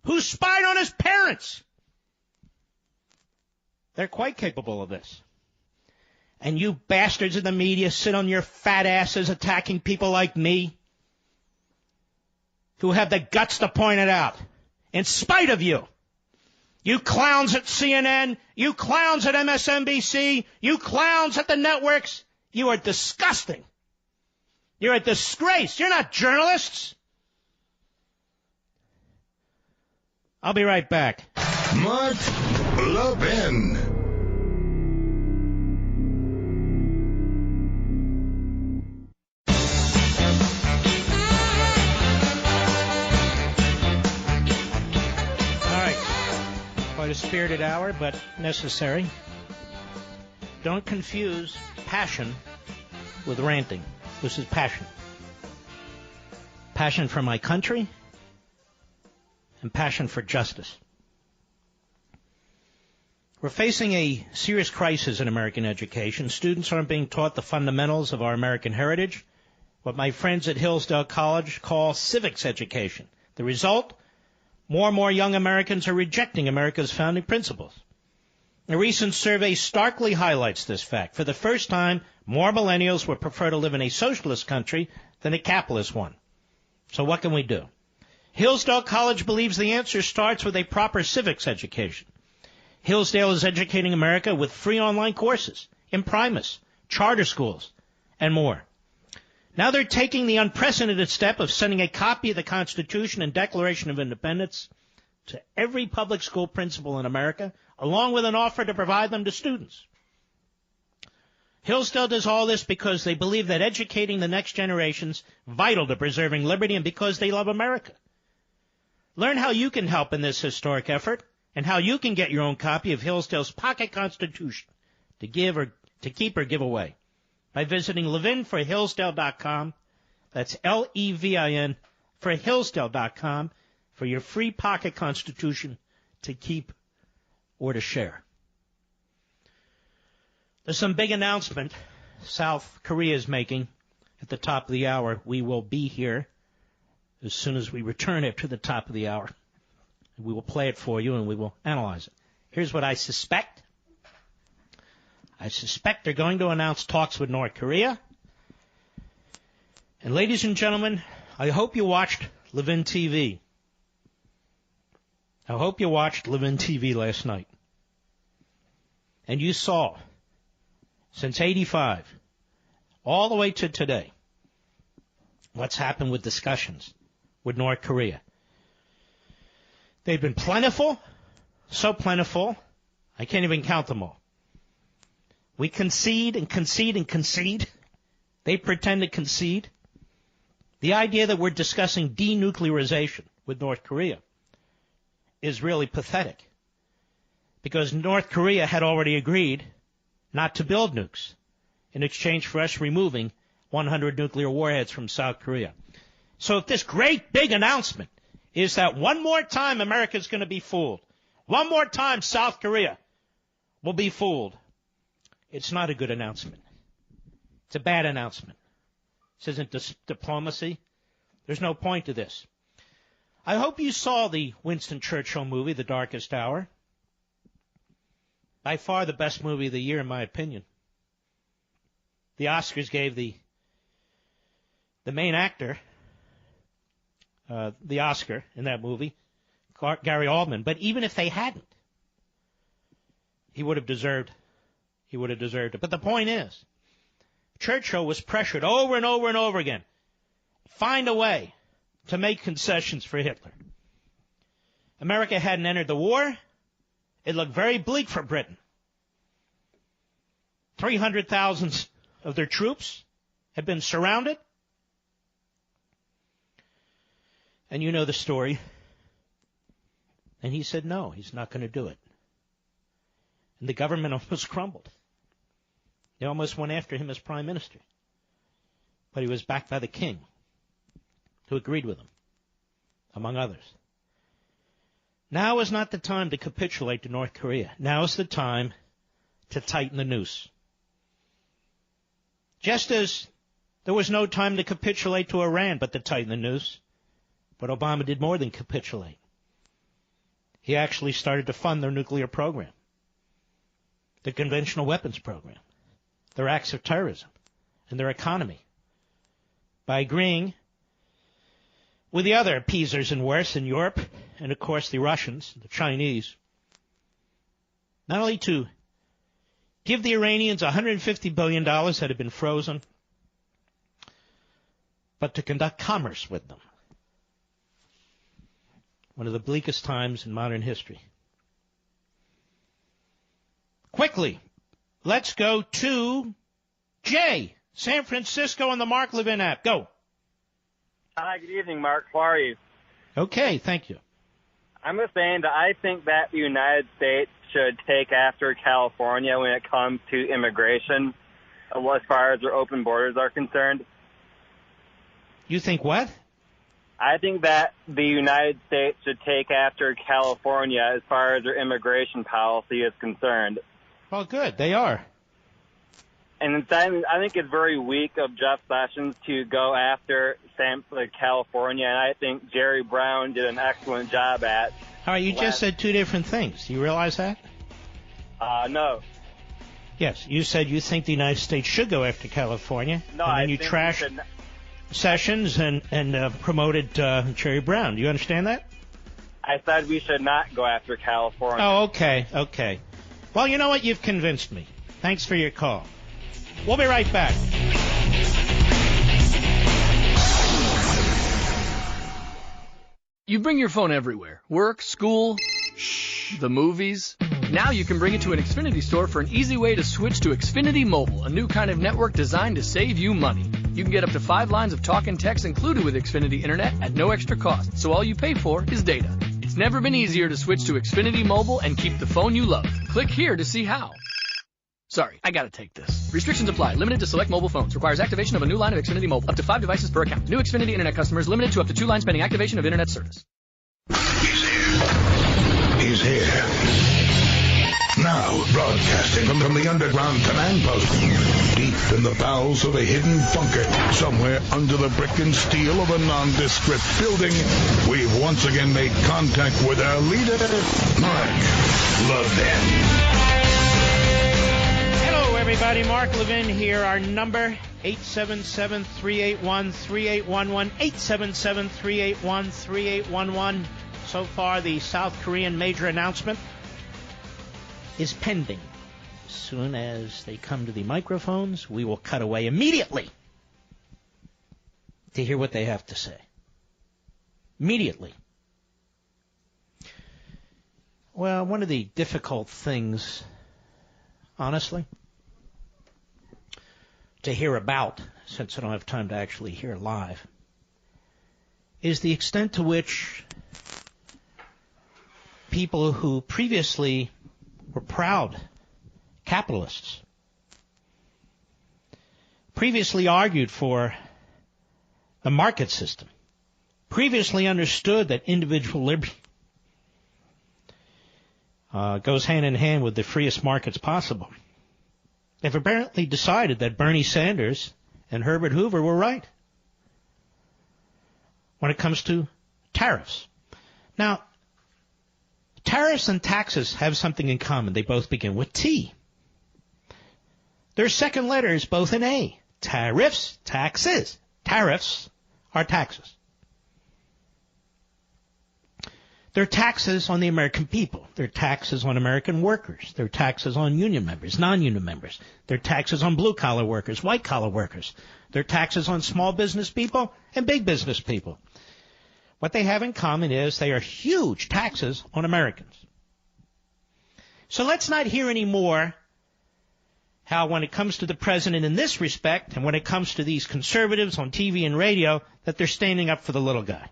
who spied on his parents. They're quite capable of this. And you bastards in the media sit on your fat asses attacking people like me who have the guts to point it out, in spite of you. You clowns at CNN, you clowns at MSNBC, you clowns at the networks, you are disgusting. You're a disgrace. You're not journalists. I'll be right back. Mark Levin. A spirited hour, but necessary. Don't confuse passion with ranting. This is passion. Passion for my country and passion for justice. We're facing a serious crisis in American education. Students aren't being taught the fundamentals of our American heritage, what my friends at Hillsdale College call civics education. The result? More and more young Americans are rejecting America's founding principles. A recent survey starkly highlights this fact. For the first time, more millennials would prefer to live in a socialist country than a capitalist one. So what can we do? Hillsdale College believes the answer starts with a proper civics education. Hillsdale is educating America with free online courses, imprimis, charter schools, and more. Now they're taking the unprecedented step of sending a copy of the Constitution and Declaration of Independence to every public school principal in America, along with an offer to provide them to students. Hillsdale does all this because they believe that educating the next generation's vital to preserving liberty and because they love America. Learn how you can help in this historic effort and how you can get your own copy of Hillsdale's Pocket Constitution to give or to keep or give away by visiting levinforhillsdale.com. That's Levin for Hillsdale.com for your free Pocket Constitution to keep or to share. There's some big announcement South Korea is making at the top of the hour. We will be here as soon as we return after the top of the hour. We will play it for you and we will analyze it. Here's what I suspect. I suspect they're going to announce talks with North Korea. And ladies and gentlemen, I hope you watched Levin TV. I hope you watched Levin TV last night. And you saw, since '85, all the way to today, what's happened with discussions with North Korea. They've been plentiful, so plentiful, I can't even count them all. We concede and concede and concede. They pretend to concede. The idea that we're discussing denuclearization with North Korea is really pathetic because North Korea had already agreed not to build nukes in exchange for us removing 100 nuclear warheads from South Korea. So if this great big announcement is that one more time America's going to be fooled, one more time South Korea will be fooled, it's not a good announcement. It's a bad announcement. This isn't diplomacy. There's no point to this. I hope you saw the Winston Churchill movie, The Darkest Hour. By far the best movie of the year, in my opinion. The Oscars gave the main actor the Oscar in that movie, Gary Oldman. But even if they hadn't, he would have deserved it. But the point is, Churchill was pressured over and over and over again. Find a way to make concessions for Hitler. America hadn't entered the war. It looked very bleak for Britain. 300,000 of their troops had been surrounded. And you know the story. And he said no, he's not going to do it. And the government almost crumbled. They almost went after him as prime minister. But he was backed by the king, who agreed with him, among others. Now is not the time to capitulate to North Korea. Now is the time to tighten the noose. Just as there was no time to capitulate to Iran but to tighten the noose, but Obama did more than capitulate. He actually started to fund their nuclear program, the conventional weapons program, their acts of terrorism, and their economy by agreeing with the other appeasers and worse in Europe, and of course the Russians, the Chinese, not only to give the Iranians $150 billion that had been frozen, but to conduct commerce with them. One of the bleakest times in modern history. Quickly, let's go to Jay, San Francisco on the Mark Levin app. Go. Hi, good evening, Mark. How are you? Okay, thank you. I'm just saying that I think that the United States should take after California when it comes to immigration, as far as their open borders are concerned. You think what? I think that the United States should take after California as far as their immigration policy is concerned. Well, good. They are. And I think it's very weak of Jeff Sessions to go after California, and I think Jerry Brown did an excellent job at. All right, you just said two different things. Do you realize that? No. Yes, you said you think the United States should go after California, no, and then I you think trashed Sessions and promoted Jerry Brown. Do you understand that? I said we should not go after California. Oh, okay. Well, you know what? You've convinced me. Thanks for your call. We'll be right back. You bring your phone everywhere. Work, school, the movies. Now you can bring it to an Xfinity store for an easy way to switch to Xfinity Mobile, a new kind of network designed to save you money. You can get up to 5 lines of talk and text included with Xfinity Internet at no extra cost, so all you pay for is data. It's never been easier to switch to Xfinity Mobile and keep the phone you love. Click here to see how. Sorry, I gotta take this. Restrictions apply. Limited to select mobile phones. Requires activation of a new line of Xfinity Mobile. Up to 5 devices per account. New Xfinity Internet customers limited to up to 2 lines pending activation of Internet service. He's here. Now, broadcasting from the underground command post, deep in the bowels of a hidden bunker, somewhere under the brick and steel of a nondescript building, we've once again made contact with our leader, Mark Levin. Hello, everybody. Mark Levin here. Our number, 877-381-3811, 877-381-3811. So far, the South Korean major announcement is pending. As soon as they come to the microphones, we will cut away immediately to hear what they have to say. Immediately. Well, one of the difficult things, honestly, to hear about, since I don't have time to actually hear live, is the extent to which people who previously were proud capitalists, previously argued for the market system, previously understood that individual liberty goes hand in hand with the freest markets possible. They've apparently decided that Bernie Sanders and Herbert Hoover were right when it comes to tariffs. Now, tariffs and taxes have something in common. They both begin with T. Their second letter is both an A. Tariffs, taxes. Tariffs are taxes. They're taxes on the American people. They're taxes on American workers. They're taxes on union members, non-union members. They're taxes on blue-collar workers, white-collar workers. They're taxes on small business people and big business people. What they have in common is they are huge taxes on Americans. So let's not hear anymore how when it comes to the president in this respect, and when it comes to these conservatives on TV and radio, that they're standing up for the little guy,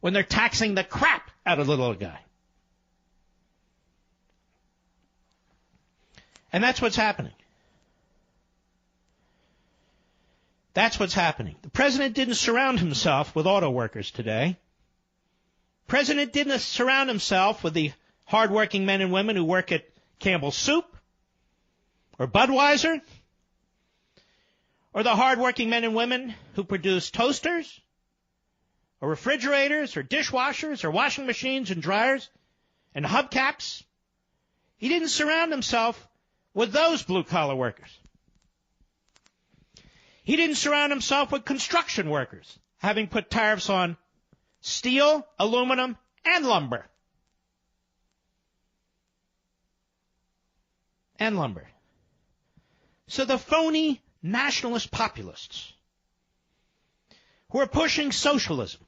when they're taxing the crap out of the little guy. And that's what's happening. That's what's happening. The president didn't surround himself with auto workers today. The president didn't surround himself with the hardworking men and women who work at Campbell's Soup or Budweiser, or the hardworking men and women who produce toasters or refrigerators or dishwashers or washing machines and dryers and hubcaps. He didn't surround himself with those blue-collar workers. He didn't surround himself with construction workers, having put tariffs on steel, aluminum, and lumber. So the phony nationalist populists who are pushing socialism,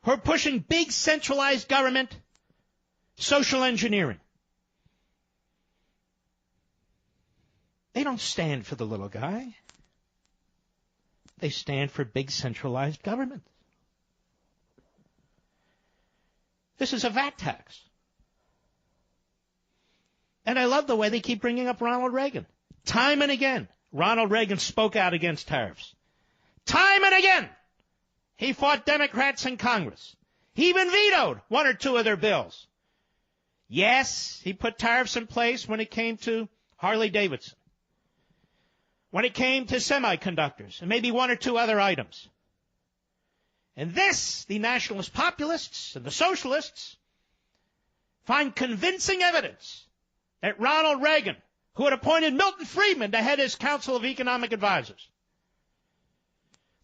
who are pushing big centralized government, social engineering, they don't stand for the little guy. They stand for big centralized government. This is a VAT tax. And I love the way they keep bringing up Ronald Reagan. Time and again, Ronald Reagan spoke out against tariffs. Time and again, he fought Democrats in Congress. He even vetoed one or two of their bills. Yes, he put tariffs in place when it came to Harley-Davidson, when it came to semiconductors, and maybe one or two other items. And this, the nationalist populists and the socialists find convincing evidence that Ronald Reagan, who had appointed Milton Friedman to head his Council of Economic Advisors,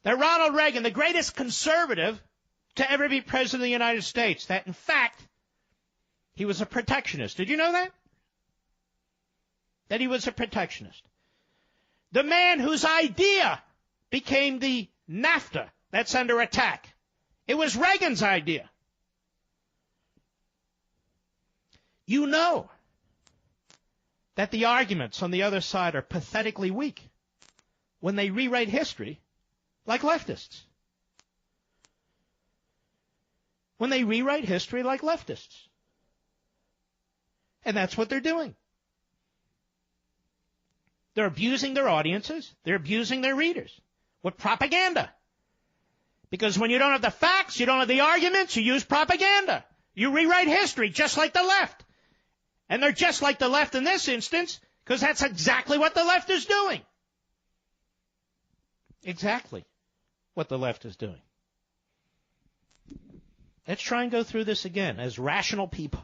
that Ronald Reagan, the greatest conservative to ever be president of the United States, that in fact, he was a protectionist. Did you know that? That he was a protectionist. The man whose idea became the NAFTA that's under attack. It was Reagan's idea. You know that the arguments on the other side are pathetically weak when they rewrite history like leftists. When they rewrite history like leftists. And that's what they're doing. They're abusing their audiences. They're abusing their readers with propaganda. Because when you don't have the facts, you don't have the arguments, you use propaganda. You rewrite history just like the left. And they're just like the left in this instance because that's exactly what the left is doing. Exactly what the left is doing. Let's try and go through this again as rational people.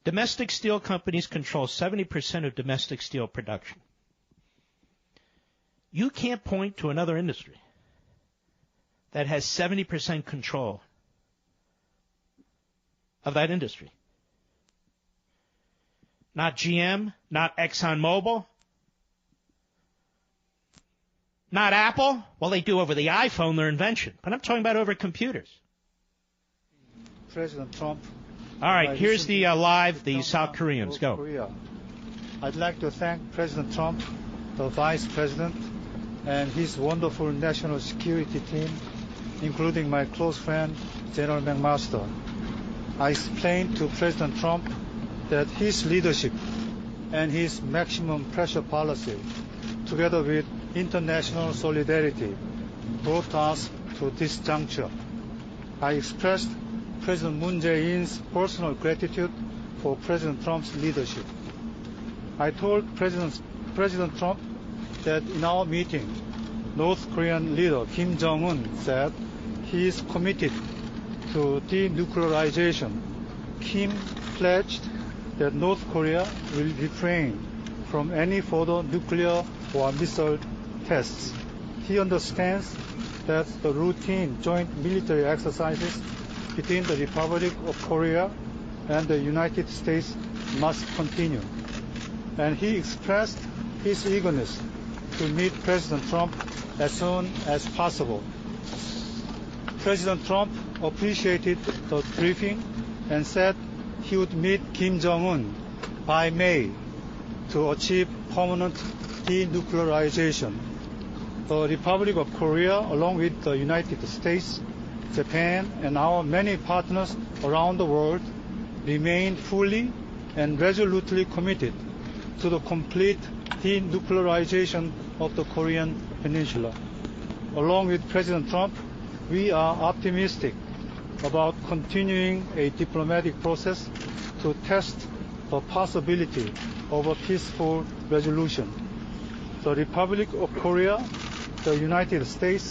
Domestic steel companies control 70% of domestic steel production. You can't point to another industry that has 70% control of that industry. Not GM, not ExxonMobil, not Apple. Well, they do over the iPhone, their invention. But I'm talking about over computers. President Trump. All right, here's the live, the South Koreans. Go. Korea. I'd like to thank President Trump, the Vice President, and his wonderful national security team, including my close friend, General McMaster. I explained to President Trump that his leadership and his maximum pressure policy, together with international solidarity, brought us to this juncture. I expressed President Moon Jae-in's personal gratitude for President Trump's leadership. I told President Trump that in our meeting, North Korean leader Kim Jong-un said he is committed to denuclearization. Kim pledged that North Korea will refrain from any further nuclear or missile tests. He understands that the routine joint military exercises between the Republic of Korea and the United States must continue. And he expressed his eagerness to meet President Trump as soon as possible. President Trump appreciated the briefing and said he would meet Kim Jong-un by May to achieve permanent denuclearization. The Republic of Korea, along with the United States, Japan, and our many partners around the world, remain fully and resolutely committed to the complete denuclearization of the Korean Peninsula. Along with President Trump, we are optimistic about continuing a diplomatic process to test the possibility of a peaceful resolution. the Republic of Korea, the United States,